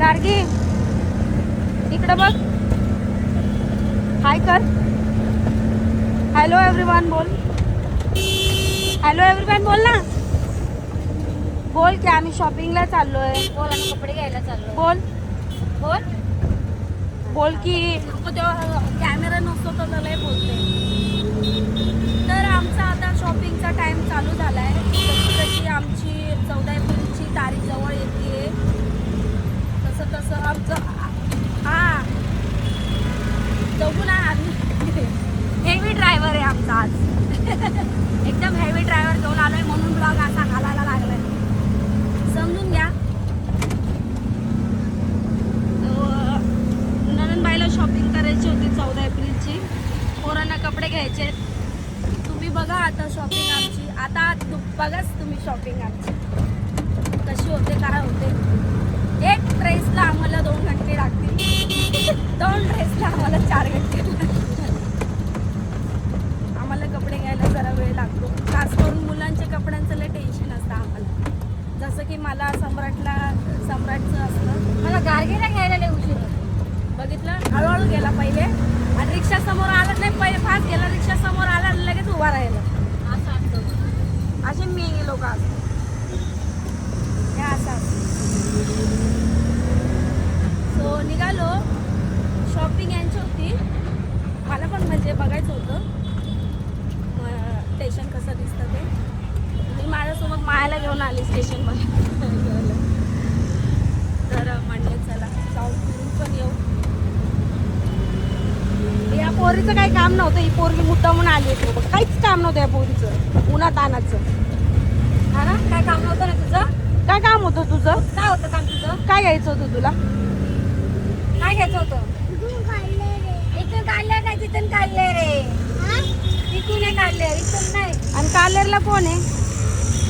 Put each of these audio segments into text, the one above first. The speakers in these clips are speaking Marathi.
गार्गी इकडे बघ, हाय कर. हॅलो एव्हरीवन बोल. हॅलो एव्हरीवन बोल ना. बोल की आम्ही शॉपिंगला चाललोय. बोल, आम्ही कपडे घ्यायला चाललो. बोल बोल बोल की कॅमेरा नसतो तर लय बोलते. तर आमचा आता शॉपिंगचा टाइम चालू झालाय. जशी आमची 14 एप्रिलची तारीख जवळ येते तसं तसं आमचं हा जगून आहे आम्ही. हेवी ड्रायव्हर आहे आमचा आज. एकदम हेवी ड्रायव्हर घेऊन आलोय म्हणून ब्लॉग असा घालायला लागलाय, समजून घ्या. ननंदबाईला शॉपिंग करायची होती 14 एप्रिलची. पोरांना कपडे घ्यायचे. तुम्ही बघा आता शॉपिंग आमची. आता बघाच तुम्ही शॉपिंग आमची कशी होते, काय होते. एक ड्रेसला आम्हाला 2 घंटे लागतील. 2 ड्रेसला आम्हाला 4 घंटे लागतील. आम्हाला कपडे घ्यायला जरा वेळ लागतो. खास करून मुलांच्या कपड्यांचं लय टेन्शन असतं आम्हाला. जसं की मला सम्राटचं असतं. मला गार्गीला घ्यायला लय उशीर होतो. बघितलं, हळूहळू गेला पहिले आणि रिक्षा समोर आला नाही. पहिले फास्ट गेला, रिक्षा समोर आला आणि लगेच उभा राहिला. असं असतं. असे मी लोक असतात. हे असं असतं. सो निघालो. शॉपिंग यांची होती. मला पण म्हणजे बघायचं होतं स्टेशन कसं दिसतं ते. मी माझ्यासोबत मायाला घेऊन आली स्टेशनमध्ये. तर म्हणले चला जाऊन फिरून पण येऊ. या पोरीचं काही काम नव्हतं. ही पोरगी मुद्दामून आली होती. काहीच काम नव्हतं या पोरीचं, उन्हात आणायचं. हा ना, काय काम नव्हतं ना तुझं? काय काम होतं तुझं? काय होतं काम तुझं? काय घ्यायचं होतं तुला? काय घ्यायचं होतं? इथून काढले नाही, तिथून काढले रे. इथून नाही काढले, इथून नाही. आणि कालेरला कोण आहे?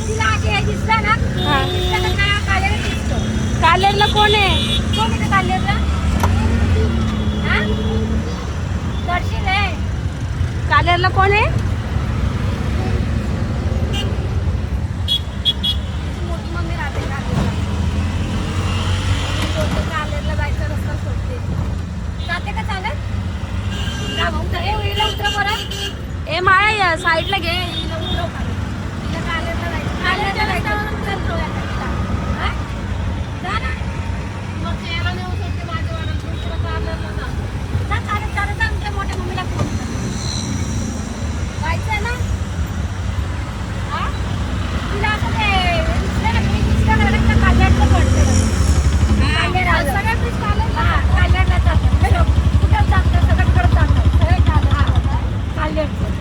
तिला अशी हे दिसलं ना, हा. दिसलं तर काय काढलेलं दिसतं. कालेरला कोण आहे? कोण इथं काढलेलं? हा? दर्शील आहे. कालेरला कोण आहे? मोठी मम्मी राहते कालेरला. कालेरला जायचा रस्ता सोडते. जाते का चालत? उतर परत. ए माया साईडला घे. हिला उतरव खाली. हिला कालेरला जायचं. कालेरच्या कालेरला रस्त्यावरून जायचं. उतरतो या खालीला. हा? जा ना. मग यायला नेऊ शकते माझ्या वाड्यात. तुला कालेरला जा. जा चालत चालत जा. तुमच्या मोठ्या मम्मीला फोन कर. जायचंय ना? हा? तिला असं ते दिसलं ना, मी दिसलं ना, लगेच कालेरचं पडतं. कालेर आलं. सगळ्यात बेस्ट कालेरला. हा, कालेरला जातं. हे बघ, कुठं जातं, सगळीकडे जातं. सगळे कालेरचं.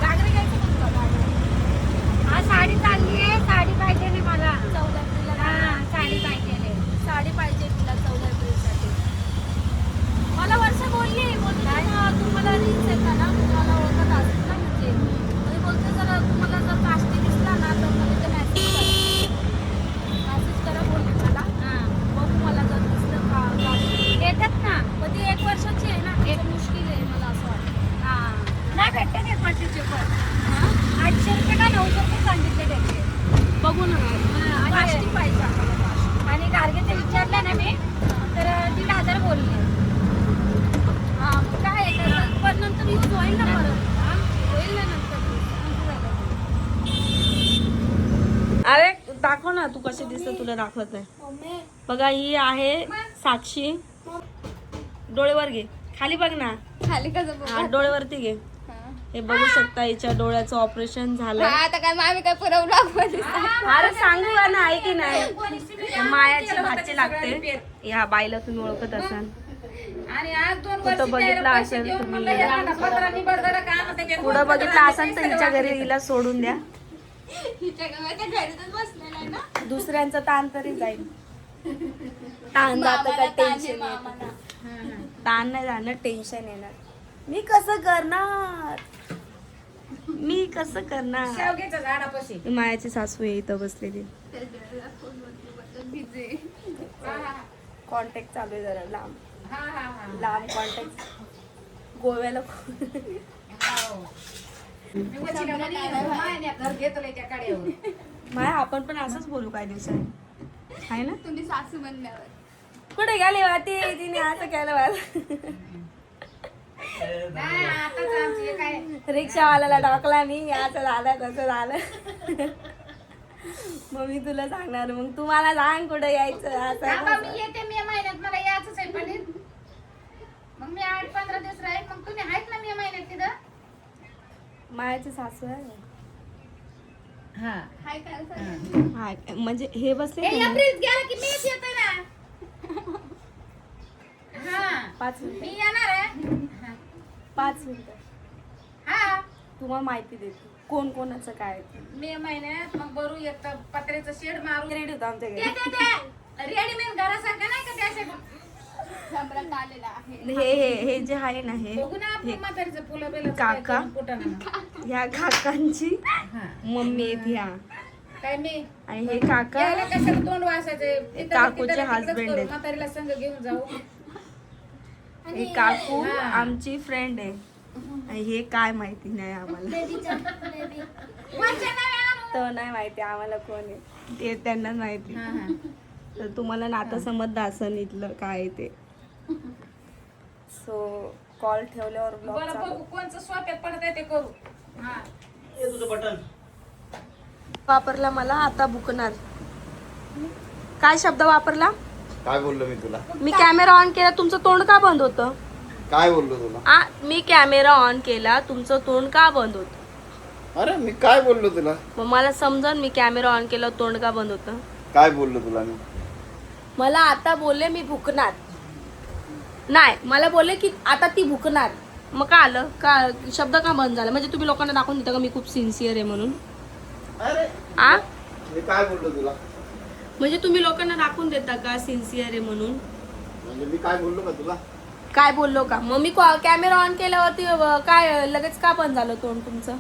गागरी घ्यायची का तुला? गागरी. हा, साडी चालली आहे. साडी पाहिजे नाही मला. 14 एप्रिलला हा, साडी पाहिजे नाही. साडी पाहिजे तिला 14 एप्रिलसाठी. मला वर्ष बोलली तुम्हाला रील्स येतात ना, तुम्हाला ओळखत असेल ना, म्हणजे मी बोलते जर तुम्हाला जर काष्टी दिसला ना तर मला ते मेसेज करा बोलली मला. हा, बघू मला जर दिसलं का काष्टी. येतात ना. पण ती 1 वर्षाची आहे ना, एक मुश्किल आहे मला असं वाटतं. हा, नाही भेटते ते पट्टीचे पण. 800 रुपये का 900 रुपये सांगितले त्याचे. बघू ना. काष्टी पाहिजे आम्हाला, काष्टी. आणि गार्गेचे विचारलं ना मी, तर 1,500 बोलले. हा, काय आहे त्याचं? पण नंतर यूज होईल ना परत. हा, होईल ना नंतर अरे दाखव ना तू कशी दिसते. तुला दाखवत नाही. बघा ही आहे साक्षी. डोळेवर घे, खाली बघ ना. खाली कसं हा, डोळेवरती घे. हे बघू शकता हिच्या डोळ्याचं ऑपरेशन झालंय. आता काय आम्ही काय पुरवलं. अरे सांगू का ना, आहे की नाही. मायाची भाची लागते. ह्या बाईला तुम्ही ओळखत असाल. आणि आज 2 कुठं बघितला असेल तुम्ही, पुढं बघितला असाल तर हिच्या घरी हिला सोडून द्या. दुसऱ्यांचा ताण तरी जाईल. ताण जात का टेन्शन. ताण नाही जाणार, टेन्शन येणार. मी कसं करणार. शेवग्याच्या झाडापाशी. मायाची सासू आहे इथं बसलेली. कॉन्टॅक्ट चालू आहे जरा लांब कॉन्टॅक्ट. गोव्याला माया आपण पण असंच बोलू काही दिवसांनी. आहे ना? तुम्ही सासू बनल्यावर कुठे गेली वाटी तिने असं केलं मला. नाही, आताच आमची हे काय रिक्षावाल्याला टाकला मी, असं झालं तसं झालं. मग मी तुला सांगणार, मग तू मला सांग कुठे यायचं असं आता मी तसं. येते मे महिन्यात, मला यायचंच आहे पनीर. मग मी 8-15 दिवस राहील. मग तुम्ही आहेत ना मे महिन्यात तिथं? मायाची सासू आहे. हाय काय हा, म्हणजे हे बसले हे ना. एप्रिल गेला की मीच येते ना. हा 5 मी मिनिटं, येणार आहे. 5 मिनिटं हा तुम्हाला माहिती देते कोण कोणाचं काय आहे ते. मे महिन्यात मग बरू एक पत्र्याचं शेड मारून रेडी होतं आमच्या घरी. रेडीमेड घरासारखं नाही का त्या सम्राट आलेला आहे. हे जे आहे ना हे बघू ना आपण म्हातारीचं फुलं बिलं काका. फुटाणा. ह्या काकांची हा मम्मी आहेत ह्या, काय मी आणि हे काका यायला कशाला तोंड वासायचे. काकूचे husband आहेत. म्हातारीला संग घेऊन जाऊ. हे काकू हा. आमची फ्रेंड आहे. आणि हे काय माहिती नाही आम्हाला. वरच्या नाही आणू. तो नाही माहिती आम्हाला कोण आहे ते, त्यांनाच माहिती. हा, हा. तर तुम्हाला नातं समजलं असं इथलं काय आहे ते. सो कॉल ठेवल्यावर ब्लॉग बरं चालू. बघू कोणचं स्वाप्यात पडत आहे ते करू. हा हे तुझं बटन. वापरला मला आता भुकणार. काय शब्द वापरला? काय बोललो मी तुला? मी कॅमेरा ऑन केला, तुमचं तोंड का बंद होतं? काय बोललो तुला? मी कॅमेरा ऑन केला, तुमचं तोंड का बंद होतं? अरे मी काय बोललो तुला? मग मला समजून मी कॅमेरा ऑन केला तोंड का बंद होतं. काय बोललो तुला मी? मला आता बोलले मी भुकणार नाही, मला बोलले की आता ती भुकणार. मग का आलं का शब्द का बंद झाला? म्हणजे तुम्ही लोकांना दाखवून देता का मी खूप सिन्सिअर आहे म्हणून? अरे आ मी काय बोललो तुला? म्हणजे तुम्ही लोकांना दाखवून देता का सिन्सिअर आहे म्हणून? म्हणजे मी काय बोललो का तुला? काय बोललो का? मग मी कॅमेरा ऑन केल्यावरती काय लगेच का बंद झालं तोंड तुमचं?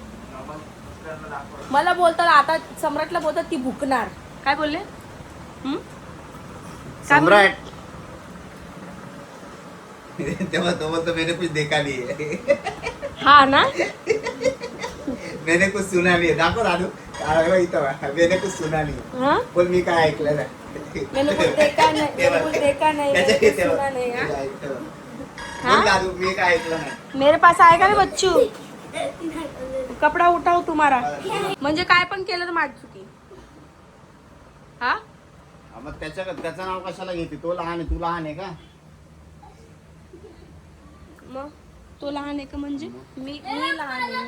मला बोलतात आता सम्राटला बोलतात ती भुकणार. काय बोलले? हं? काय बोलले? सम्राट. तेव्हा तो बोलतो मैंने कुछ देखा नहीं है. हा ना. मैंने कुछ सुना नहीं है. दाखव दादू. इथं बघ. मैंने कुछ सुना नहीं है. हा? पण मी काय ऐकलं नाही. मैंने कुछ देखा नहीं, मैंने कुछ देखा नहीं, मैंने त्याच्या कुछ सुना नहीं. हा? इथं बघ. हाँ? बोल दादू मी काय ऐकलं नाही. मेरे पास आएगा भी बच्चू. कपडा उठाव तुम्हारा. म्हणजे काय पण केलं तर माझी चुकी. हा हा, मग त्याचं नाव कशाला घेते? तो लहान आहे, तू लहान आहे का? मग तो लहान आहे का? म्हणजे मी लहान आहे.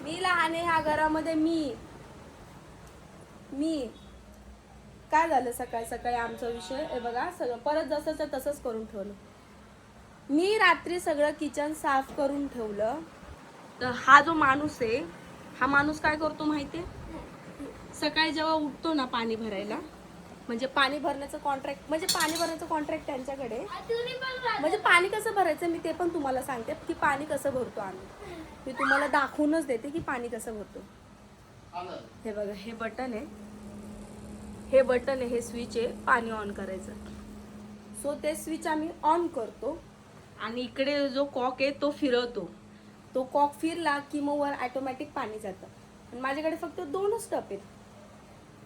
मी लहान आहे ह्या घरामध्ये. मी काय झालं सकाळी सकाळी आमचा विषय हे बघा, सगळं परत जसंच तसंच करून ठेवलं. मी रात्री सगळं किचन साफ करून ठेवलं. तर हा जो माणूस आहे, हा माणूस काय करतो माहितीये? सकाळी जेव्हा उठतो ना पाणी भरायला, म्हणजे पाणी भरण्याचं कॉन्ट्रॅक्ट त्यांच्याकडे. म्हणजे पाणी कसं भरायचं मी ते पण तुम्हाला सांगते की पाणी कसं भरतो आम्ही. मी तुम्हाला दाखवूनच देते की पाणी कसं भरतो. हे बघा, हे बटन आहे, हे स्विच आहे पाणी ऑन करायचं. सो ते स्विच आम्ही ऑन करतो आणि इकडे जो कॉक आहे तो फिरवतो. तो कॉक फिरला की मग वर ऑटोमॅटिक पाणी जातं. आणि माझ्याकडे फक्त 2च टप आहेत.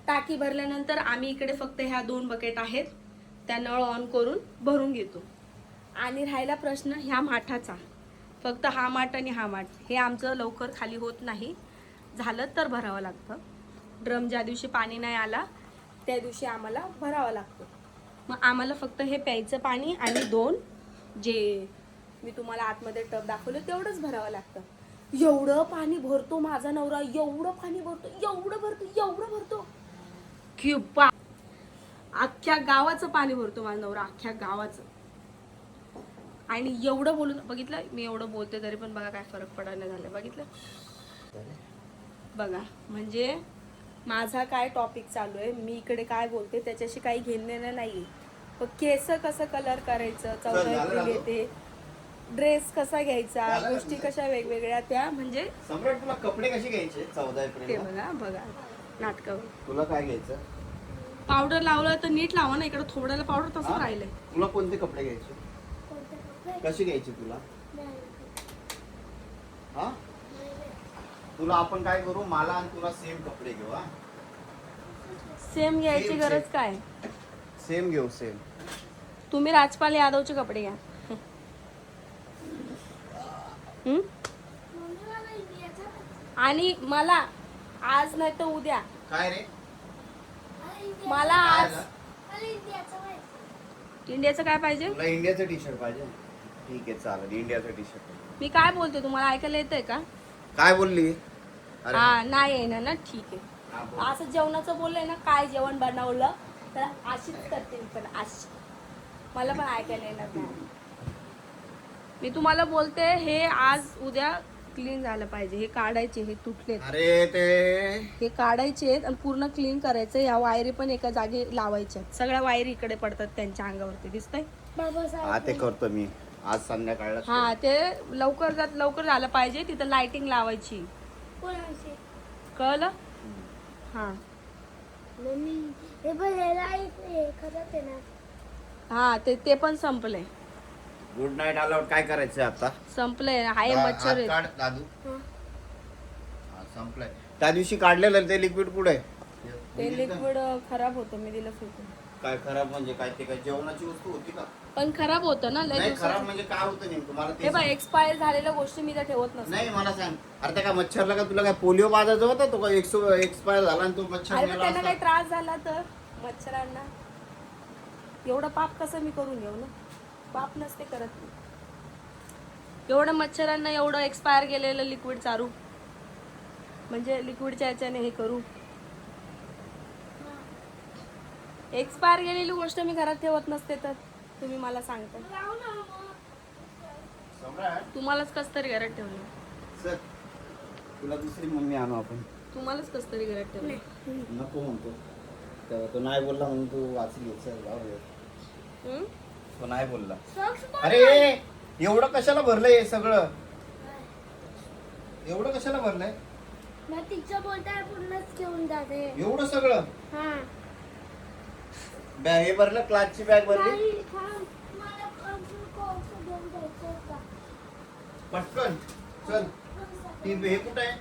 टाकी भरल्यानंतर आम्ही इकडे फक्त ह्या 2 बकेट आहेत, त्या नळ ऑन करून भरून घेतो. आणि राहिला प्रश्न ह्या माठाचा, फक्त हा माठ आणि हा माठ हे आमचं लवकर खाली होत नाही. झालं तर भरावं लागतं. ड्रम ज्या दिवशी पाणी नाही आला त्या दिवशी आम्हाला भरावं लागतं. मग आम्हाला फक्त हे प्यायचं पाणी आणि 2 जे मी तुम्हाला आतमध्ये टब दाखवलं तेवढंच भरावं लागतं. एवढं पाणी भरतो माझा नवरा, एवढं पाणी भरतो की अख्ख्या गावाचं पाणी भरतो माझा नवरा, अख्ख्या गावाचं. आणि एवढं बोलून बघितलं मी, एवढं बोलते तरी पण बघा काय फरक पडायला झाला. बघितलं बघा, म्हणजे माझा काय टॉपिक चालू आहे, मी इकडे काय बोलते त्याच्याशी काही घेणं नाही. पण केस कसं कलर करायचं, 14 एप्रिल येते, ड्रेस कसा घ्यायचा, गोष्टी कशा वेगवेगळ्या त्या, म्हणजे सम्राट तुला कपडे कसे घ्यायचे 14 ते एप्रिल? बघा नाटक. तुला काय घ्यायचं? पावडर लावलं तर नीट लावा ना, इकडे थोड्याला पावडर तसं राहिलंय. तुला कोणते कपडे घ्यायचे? कसे घ्यायचे तुला? हा तुला आपण काय करू, मला आणि तुला सेम कपडे घेऊ. हा सेम घ्यायची Same, गरज same. काय? सेम घेऊ सेम. तुम्ही राजपाल यादवचे कपडे घ्या. हम्म? आणि मला आज नाही तर उद्या काय रे? मला आज काय इंडियाचं काय पाहिजे? तुला इंडियाचं टी शर्ट पाहिजे? ठीक आहे चालेल, इंडियाचं टी शर्ट. मी काय बोलते तुम्हाला ऐकायला येतंय का? काय बोलली? अरे हा नाही येणार ना, ठीक आहे. हा, बोल. असं जेवणाचं बोललंय ना, काय जेवण बनवलं तर अशीच करते मी पण, अशी मला पण ऐकायला येणार नाही. मी तुम्हाला बोलते हे आज उद्या क्लीन झालं पाहिजे. हे काढायचे, हे तुटलेत, अरे ते हे काढायचे आहेत आणि पूर्ण क्लीन करायचं. या वायरी पण एका जागी लावायच्या. सगळ्या वायरी इकडे पडतात त्यांच्या अंगावरती, दिसतंय? हा ते करतो मी आज संध्याकाळला. हा ते लवकर झालं पाहिजे. तिथं लाइटिंग लावायची, कळलं? हा हा ते पण संपलंय. गुड नाईट आल्यावर काय करायचं आता? संपलंय. हाय हात मच्छर आहेत. काढ दादू. हा, संपलंय. त्या दिवशी काढलेलं ते लिक्विड कुठे? ते लिक्विड खराब होतं, मी दिलं फेकून. काय खराब म्हणजे काय? ते काय जेवणाची वस्तू होती का? पण खराब होतं ना लय नाही दिवसाचं. खराब म्हणजे काय होतं नेमकं मला हे ते बघ, सांग. एक्सपायर झालेल्या गोष्टी मी तर ठेवत नसते. नाही मला सांग. अरे त्या काय मच्छरला का तुला काय पोलिओ बाजायचा होता? तो काय एक्सपायर झाला आणि तो मच्छर अरे मेला पण त्यांना असता? काही त्रास झाला तर मच्छरांना एवढं पाप कसं मी करून घेऊ ना? पाप नसते करत मी. एवढं मच्छरांना एवढं एक्सपायर गेलेलं लिक्विड चारू, म्हणजे लिक्विडच्या याच्याने हे करू. एक्सपायर गेलेली गोष्ट मी घरात ठेवत नसते तर तुम्ही मला सांगता. सम्राट, तुम्हालाच कस तरी घरात ठेवलं. सर तुला दुसरी मम्मी आणू आपण. तुम्हालाच कस तरी घरात ठेवलं. नको म्हणतो तेव्हा तो नाही बोलला म्हणून तू वाचली. चल जाऊ दे. हम्म? तो नाही बोलला. अरे एवढं कशाला भरलंय हे सगळं? एवढं कशाला भरलंय? मैं टीचर बोलताय पूर्णच घेऊन जाते. एवढं सगळं हा बॅग हे भरलं, क्लासची बॅग भरली. नाही, थांब. मला कोर्स घेऊन जायचं होता. पटकन चल. हे कुठे आहे?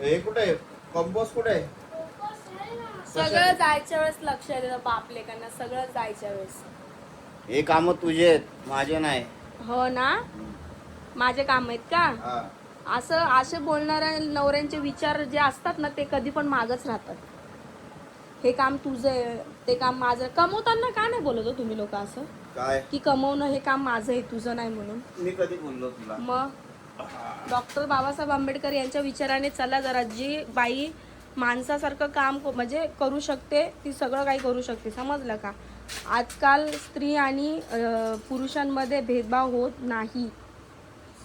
हे कुठे आहे? कंपोस्ट कुठे आहे? कोर्स आहे ना. सगळं जायच्या वेळेस लक्ष देतं बाप लेकांना. सगळं जायच्या वेळेस. हे काम तुझे आहेत, माझे नाही. हो ना, माझे काम आहेत का? हा. असे बोलणाऱ्या नवऱ्यांचे विचार जे असतात ना, ते कधी पण मागच राहतात. हे काम तुझं आहे, ते काम माझं. कमवताना का नाही बोलत हो तुम्ही लोक असं, काय? की कमवणं हे काम माझं आहे, तुझं नाही म्हणून? मी कधी बोललो तुला? मग डॉक्टर बाबासाहेब आंबेडकर यांच्या विचाराने चला जरा. जी बाई माणसासारखं काम म्हणजे करू शकते, ती सगळं काही करू शकते. समजलं का? आजकाल स्त्री आणि पुरुषांमध्ये भेदभाव होत नाही.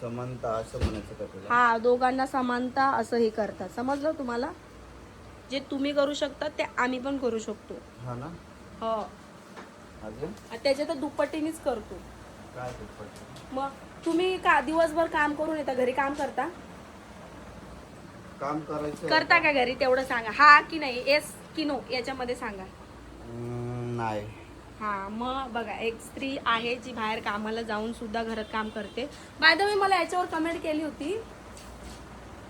समानता असं म्हणायचं का तुला? हा, दोघांना समानता असं हे करतात. समजलं तुम्हाला? जे तुम्ही करू शकता ते आम्ही पण करू शकतो. हा ना. हो, अजून त्याच्या तर दुप्पटीनेच करतो. काय दुप्पट? मग तुम्ही का दिवसभर काम करून येता, घरी काम करता? काम करायचं करता का घरी? तेवढं सांगा. हा की नाही, येस की नो याच्यामध्ये सांगा. नाही. हा, मग बघा, एक स्त्री आहे जी बाहेर कामाला जाऊन सुद्धा घरात काम करते. बाय द वे मला याच्यावर कमेंट केली होती.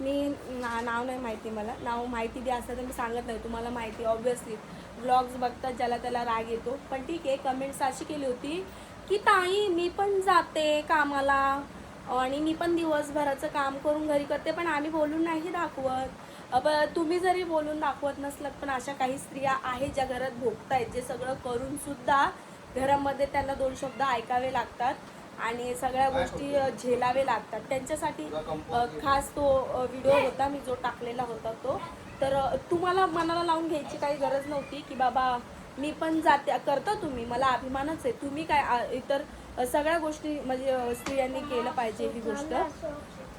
मी नाव नाही माहिती, मला नाव माहिती द्या असं तर मी सांगत नाही. तुम्हाला माहिती ऑब्व्हियसली, व्लॉग्स बघतात ज्याला त्याला राग येतो. पण ठीक आहे, कमेंट्स अशी केली होती की ताई मी पण जाते कामाला आणि मी पण दिवसभराचं काम करून घरी करते, पण आम्ही बोलून नाही दाखवत. तुम्ही जरी बोलून दाखवत नसलात, पण अशा काही स्त्रिया आहेत ज्या घरात भोगतायत, जे सगळं करून सुद्धा घरामध्ये त्यांना दोन शब्द ऐकावे लागतात आणि सगळ्या गोष्टी झेलावे लागतात. त्यांच्यासाठी खास तो व्हिडिओ होता मी जो टाकलेला होता तो. तर तुम्हाला मनाला लावून घ्यायची काही गरज नव्हती की बाबा मी पण जाते. करता तुम्ही, मला अभिमानच आहे. तुम्ही काय इतर सगळ्या गोष्टी म्हणजे स्त्रियांनी केलं पाहिजे ही गोष्ट.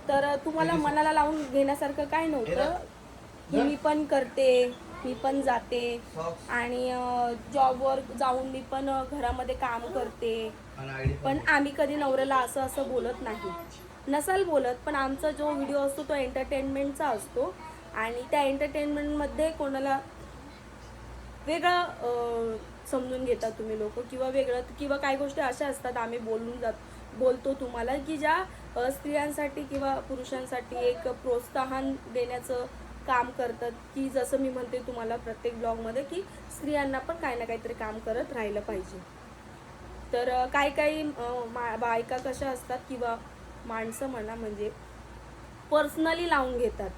तर तुम्हाला मनाला लावून घेण्यासारखं काय नव्हतं की मी पण करते, मी पण जाते आणि जॉबवर जाऊन मी पण घरामध्ये काम करते. पण आम्ही कधी नवऱ्याला असं असं बोलत नाही. नसाल बोलत, पण आमचा जो व्हिडिओ असतो तो एंटरटेनमेंटचा असतो आणि त्या एंटरटेनमेंटमध्ये कोणाला वेगळं समजून घेतात तुम्ही लोक, किंवा वेगळं, किंवा काही गोष्टी अशा असतात आम्ही बोलतो तुम्हाला की ज्या स्त्रियांसाठी किंवा पुरुषांसाठी एक प्रोत्साहन देण्याचं काम करतात, की जसं मी म्हणते तुम्हाला प्रत्येक ब्लॉगमध्ये की स्त्रियांना पण काही ना काहीतरी काम करत राहिलं पाहिजे. तर काही बायका कशा असतात किंवा माणसं म्हणा म्हणजे पर्सनली लावून घेतात,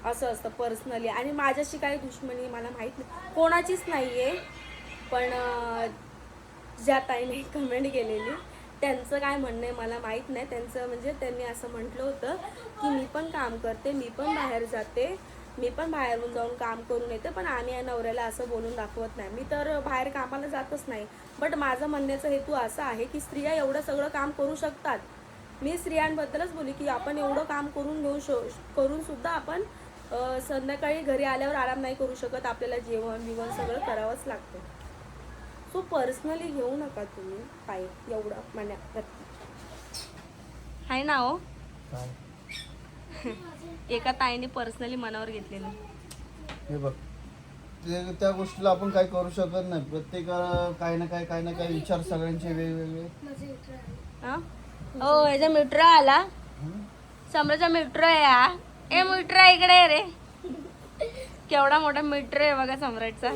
असं असतं पर्सनली. आणि माझ्याशी काही दुश्मनी मला माहीत नाही, कोणाचीच नाही आहे. पण ज्या ताईने कमेंट केलेली त्यांचं काय म्हणणं आहे मला माहीत नाही. त्यांचं म्हणजे त्यांनी असं म्हटलं होतं की मी पण काम करते, मी पण बाहेर जाते, मी पण बाहेरून जाऊन काम करून येते, पण आम्ही या नवऱ्याला असं बोलून दाखवत नाही. मी तर बाहेर कामाला जातच नाही. बट माझं म्हणण्याचा हेतू असा आहे की स्त्रिया एवढं सगळं काम करू शकतात. मी स्त्रियांबद्दलच बोली की आपण एवढं काम करून सुद्धा आपण संध्याकाळी घरी आल्यावर आराम नाही करू शकत. आपल्याला जेवण बिवण सगळं करावंच लागतं. सो पर्सनली घेऊ नका तुम्ही काय एवढं म्हणण्यावरती आहे ना हो. एका ताईने पर्सनली मनावर घेतलेलं. हे बघ त्या गोष्टीला आपण काय करू शकत नाही. प्रत्येकाला काही ना काही विचार सगळ्यांचे वेगवेगळे. हो याचा मित्र आला, समोरचा मित्र आहे हा. ए मित्र इकडे रे. केवढा मोठा मित्र आहे बघा सम्राटचा.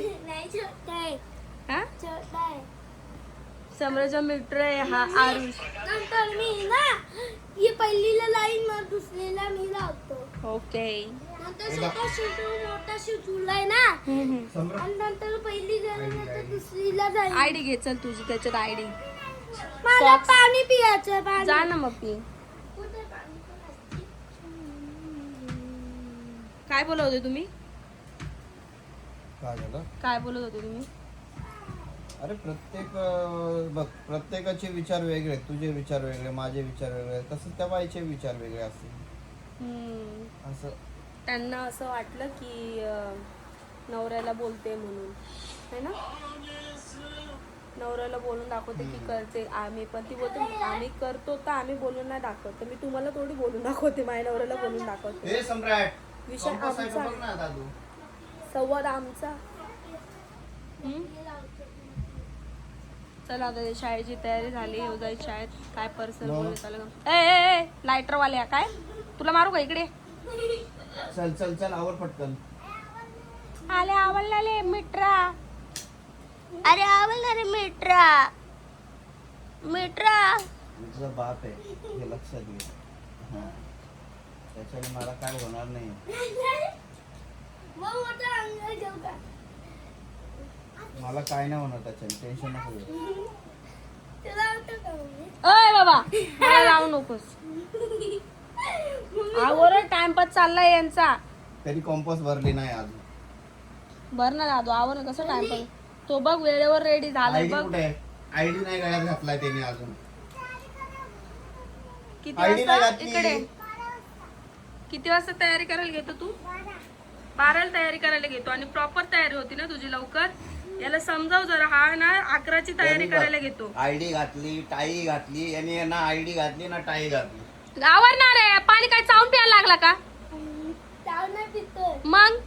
हा समोरचा मित्र आहे हा आरुष. नंतर मी ना ही पहिलीला लाईन मग दुसरीला मी लावतो. ओके. नंतर मोठा शिवलाय ना आणि नंतर पहिली नंतर दुसरीला जाईल. आयडी घे चल तुझी त्याच्यात आयडी. मला पाणी पियाचं पाणी. जा ना मग पी. कुठे पाणी पण असते? काय बोलत होते तुम्ही? काय झालं? काय बोलत होते तुम्ही? अरे प्रत्येकाचे विचार वेगळे, तुझे विचार वेगळे, माझे विचार वेगळे, तसंच त्या बाईचे विचार वेगळे असतील. असं त्यांना असं वाटलं की नवऱ्याला बोलते म्हणून है ना, नवऱ्याला बोलून दाखवते की करते आम्ही पण. ती बोलते आम्ही करतो तर आम्ही बोलून नाही दाखवत. तर मी तुम्हाला थोडी बोलून दाखवते, माझ्या नवऱ्याला बोलून दाखवते. हे सम्राट विषय कंपास आहे का आमचा, बघ ना दादू. संवाद आमचा. चला आता शाळेची तयारी झाली, जायची शाळेत. काय पर्सल बोलत आलं. ए लायटर वाल्या काय तुला मारू का इकडे? चल चल चल आवर पटकन. आले आवडले मित्रा. अरे आवडला रे मित्रा. मित्रा तुझा बाप आहे हे लक्षात घे. हा. त्याच्याने मला काय होणार नाही. मला काय नाही होणार त्याच्याने, टेन्शन नको घेऊ. अय बाबा मला लावू नकोस. आवर टाइमपास चाललाय यांचा. तरी कॉम्पस भरली नाही अजून. बर ना दादू आवर ना. कसं टाइमपास तो बघ वेळेवर रेडी झालाय आयडी बघ. कुठे आहे? आयडी नाही गळ्यात घातलाय त्याने अजून. किती आयडी नाही वाजता घातली. इकडे किती वाजता तयारी करायला घेतो तू? 12ला तयारी करायला घेतो आणि प्रॉपर तयारी होती ना तुझी लवकर. याला समजाव जरा. हा ना 11ची तयारी करायला घेतो. आयडी घातली, टाई घातली, याने ना आयडी घातली ना टाई घातली. आवडणार आहे. पाणी काय चावून प्यायला लागला का मग?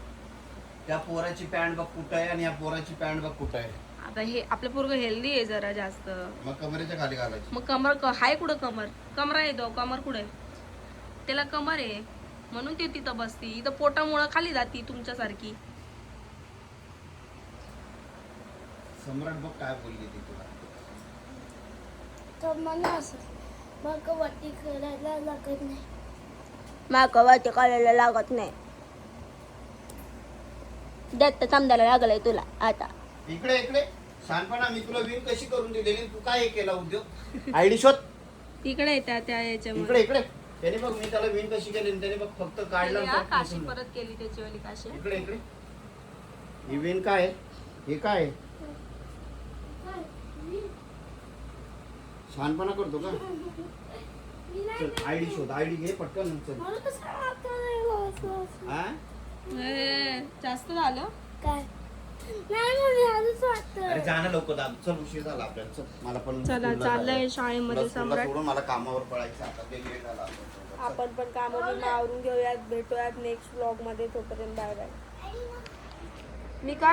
त्या पोराची पॅन्ट बघ कुठं आहे आणि या पोराची पॅन्ट बघ कुठं आहे. आता हे आपलं पोरग हेल्दी आहे जरा जास्त. मग कमरेच्या खाली घालायची. मग कमर हाय कुठं? कमर आहे तो. कमर कुठे? त्याला कमर आहे म्हणून ती तिथं बसती. इथं पोटामुळं खाली जाती तुमच्यासारखी. सम्राट बघ काय बोलली ती तुला. तर मला असं मग वटी करायला लागत नाही. माका वाटे करायला लागत नाही. दत्त समजायला लागलाय तुला आता. इकडे इकडे शहाणपणा. मी तुला विन कशी करून दिलेली, तू काय हे केला उद्योग? आयडी शोध. तिकडे त्या इकडे इकडे त्याने बघ मी त्याला विन कशी केली. त्याने बघ फक्त काढला आणि फक्त काशी उचललं. परत केली त्याची वाली काशी. इकडे इकडे ही विन काय आहे? हे काय आहे? शहाणपणा करतो का? चल आयडी शोध. आयडी घे पटकन. चल मला कसं वाटतं हा जास्त झालं काय नाही मला आजच वाटतं. अरे जाणं लवकर दादा. चल उशीर झाला आपल्याला. चल मला पण चला स्कूलला चाललंय जायचं. शाळेमध्ये तुला स्कूलला सम्राट. सोडून मला कामावर पळायचं आता. ते लेट झाला आता. आपण पण कामं आवरून घेऊयात. भेटूयात नेक्स्ट व्लॉग मध्ये. तोपर्यंत बाय बाय. मी काय